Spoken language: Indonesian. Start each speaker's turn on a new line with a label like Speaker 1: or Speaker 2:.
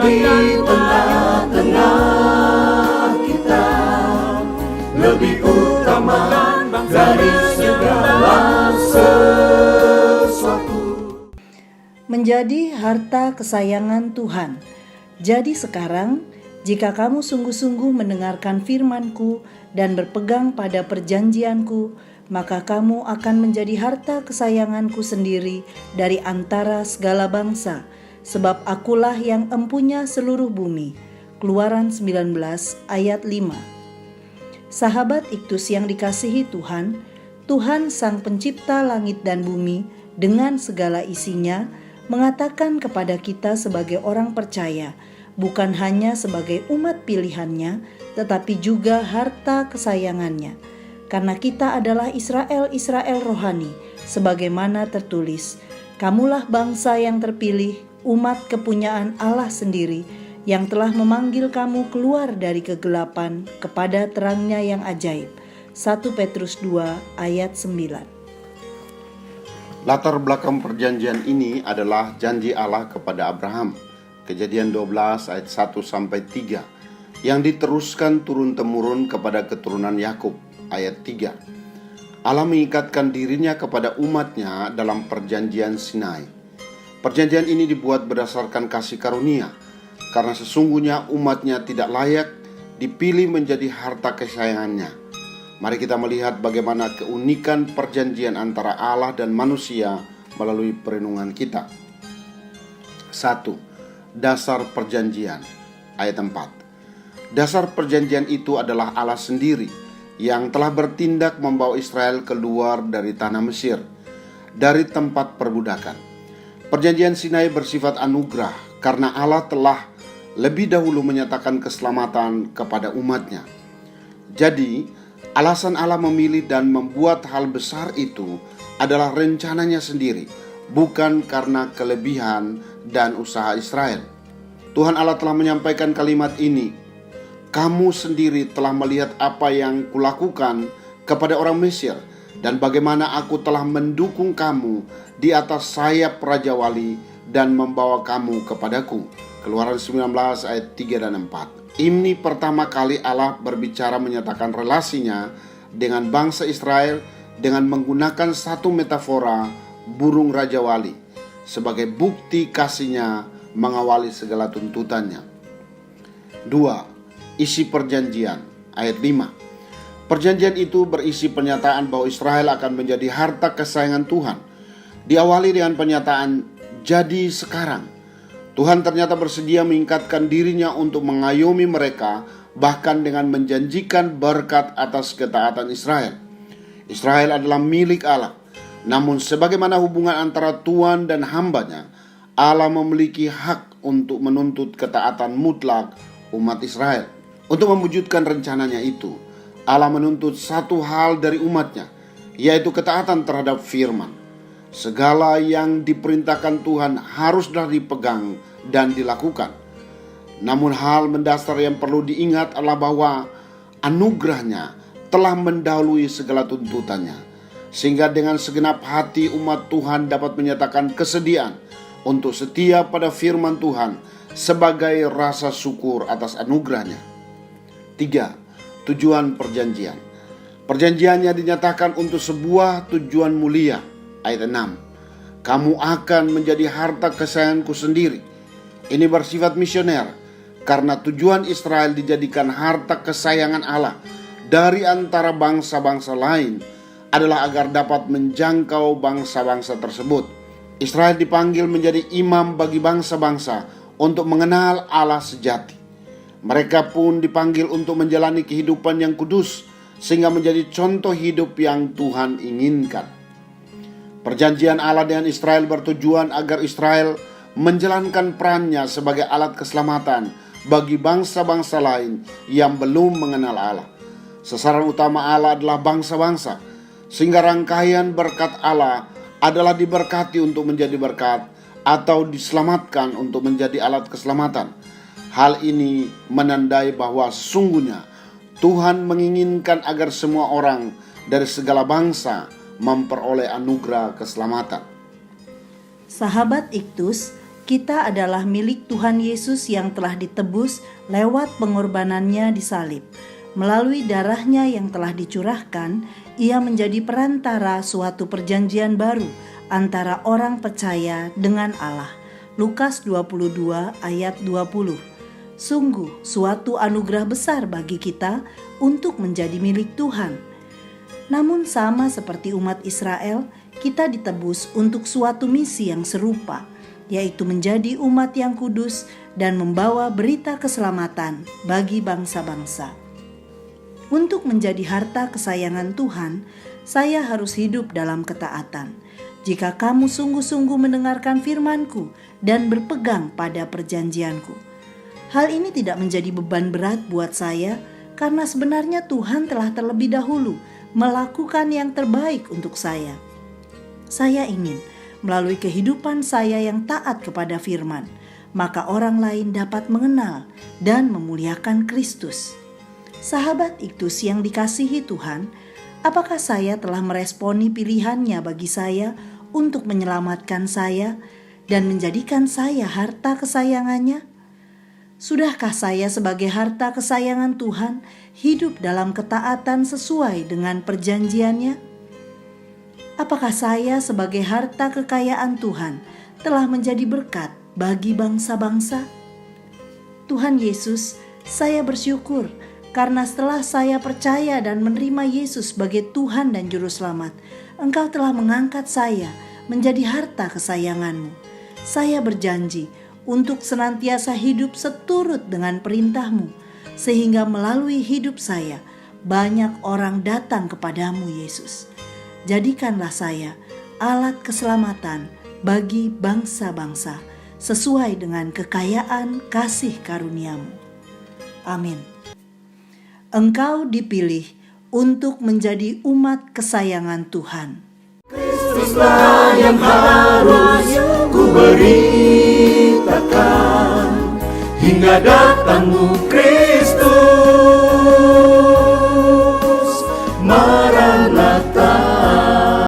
Speaker 1: di tengah-tengah kita, lebih utama dari segala sesuatu.
Speaker 2: Menjadi harta kesayangan Tuhan. Jadi sekarang, jika kamu sungguh-sungguh mendengarkan firman-Ku dan berpegang pada perjanjian-Ku, maka kamu akan menjadi harta kesayangan-Ku sendiri dari antara segala bangsa, sebab Akulah yang empunya seluruh bumi. Keluaran 19 ayat 5. Sahabat Iktus yang dikasihi Tuhan, Tuhan Sang Pencipta langit dan bumi dengan segala isinya mengatakan kepada kita sebagai orang percaya, bukan hanya sebagai umat pilihannya, tetapi juga harta kesayangannya. Karena kita adalah Israel rohani, sebagaimana tertulis, kamulah bangsa yang terpilih, umat kepunyaan Allah sendiri, yang telah memanggil kamu keluar dari kegelapan kepada terangnya yang ajaib. 1 Petrus 2 ayat 9.
Speaker 3: Latar belakang perjanjian ini adalah janji Allah kepada Abraham, Kejadian 12 ayat 1-3, yang diteruskan turun-temurun kepada keturunan Yakub, ayat 3. Allah mengikatkan dirinya kepada umatnya dalam perjanjian Sinai. Perjanjian ini dibuat berdasarkan kasih karunia, karena sesungguhnya umatnya tidak layak dipilih menjadi harta kesayangannya. Mari kita melihat bagaimana keunikan perjanjian antara Allah dan manusia melalui perenungan kita. 1. Dasar perjanjian, ayat 4. Dasar perjanjian itu adalah Allah sendiri yang telah bertindak membawa Israel keluar dari tanah Mesir, dari tempat perbudakan. Perjanjian Sinai bersifat anugerah karena Allah telah lebih dahulu menyatakan keselamatan kepada umatnya. Jadi, alasan Allah memilih dan membuat hal besar itu adalah rencananya sendiri, bukan karena kelebihan dan usaha Israel. Tuhan Allah telah menyampaikan kalimat ini, kamu sendiri telah melihat apa yang kulakukan kepada orang Mesir, dan bagaimana aku telah mendukung kamu di atas sayap Raja Wali dan membawa kamu kepadaku. Keluaran 19 ayat 3 dan 4. Ini pertama kali Allah berbicara menyatakan relasinya dengan bangsa Israel dengan menggunakan satu metafora burung Raja Wali sebagai bukti kasihnya mengawali segala tuntutannya. 2. Isi perjanjian, ayat 5. Perjanjian itu berisi pernyataan bahwa Israel akan menjadi harta kesayangan Tuhan. Diawali dengan pernyataan, jadi sekarang. Tuhan ternyata bersedia meningkatkan dirinya untuk mengayomi mereka, bahkan dengan menjanjikan berkat atas ketaatan Israel. Israel adalah milik Allah. Namun sebagaimana hubungan antara Tuhan dan hambanya, Allah memiliki hak untuk menuntut ketaatan mutlak umat Israel. Untuk mewujudkan rencananya itu, Allah menuntut satu hal dari umatnya, yaitu ketaatan terhadap firman. Segala yang diperintahkan Tuhan haruslah dipegang dan dilakukan. Namun hal mendasar yang perlu diingat adalah bahwa anugerahnya telah mendahului segala tuntutannya, sehingga dengan segenap hati umat Tuhan dapat menyatakan kesediaan untuk setia pada firman Tuhan sebagai rasa syukur atas anugerahnya. 3. Tujuan perjanjian. Perjanjiannya dinyatakan untuk sebuah tujuan mulia. Ayat 6. Kamu akan menjadi harta kesayanganku sendiri. Ini bersifat misioner, karena tujuan Israel dijadikan harta kesayangan Allah dari antara bangsa-bangsa lain adalah agar dapat menjangkau bangsa-bangsa tersebut. Israel dipanggil menjadi imam bagi bangsa-bangsa untuk mengenal Allah sejati. Mereka pun dipanggil untuk menjalani kehidupan yang kudus, sehingga menjadi contoh hidup yang Tuhan inginkan. Perjanjian Allah dengan Israel bertujuan agar Israel menjalankan perannya sebagai alat keselamatan bagi bangsa-bangsa lain yang belum mengenal Allah. Sasaran utama Allah adalah bangsa-bangsa, sehingga rangkaian berkat Allah adalah diberkati untuk menjadi berkat atau diselamatkan untuk menjadi alat keselamatan. Hal ini menandai bahwa sesungguhnya Tuhan menginginkan agar semua orang dari segala bangsa memperoleh anugerah keselamatan.
Speaker 2: Sahabat Iktus, Kita adalah milik Tuhan Yesus yang telah ditebus lewat pengorbanannya di salib. Melalui darahnya yang telah dicurahkan, ia menjadi perantara suatu perjanjian baru antara orang percaya dengan Allah. Lukas 22 ayat 20. Sungguh suatu anugerah besar bagi kita untuk menjadi milik Tuhan. Namun sama seperti umat Israel, kita ditebus untuk suatu misi yang serupa, yaitu menjadi umat yang kudus dan membawa berita keselamatan bagi bangsa-bangsa. Untuk menjadi harta kesayangan Tuhan, saya harus hidup dalam ketaatan. Jika kamu sungguh-sungguh mendengarkan firman-Ku dan berpegang pada perjanjian-Ku. Hal ini tidak menjadi beban berat buat saya, karena sebenarnya Tuhan telah terlebih dahulu melakukan yang terbaik untuk saya. Saya ingin melalui kehidupan saya yang taat kepada firman, maka orang lain dapat mengenal dan memuliakan Kristus. Sahabat Iktus yang dikasihi Tuhan, apakah saya telah meresponi pilihannya bagi saya untuk menyelamatkan saya dan menjadikan saya harta kesayangannya? Sudahkah saya sebagai harta kesayangan Tuhan hidup dalam ketaatan sesuai dengan perjanjiannya? Apakah saya sebagai harta kekayaan Tuhan telah menjadi berkat bagi bangsa-bangsa? Tuhan Yesus, saya bersyukur karena setelah saya percaya dan menerima Yesus sebagai Tuhan dan Juru Selamat, Engkau telah mengangkat saya menjadi harta kesayangan-Mu. Saya berjanji untuk senantiasa hidup seturut dengan perintah-Mu, sehingga melalui hidup saya banyak orang datang kepadamu Yesus. Jadikanlah saya alat keselamatan bagi bangsa-bangsa sesuai dengan kekayaan kasih karunia-Mu. Amin. Engkau dipilih untuk menjadi umat kesayangan Tuhan.
Speaker 1: Kristuslah yang harus ku beritakan hingga datang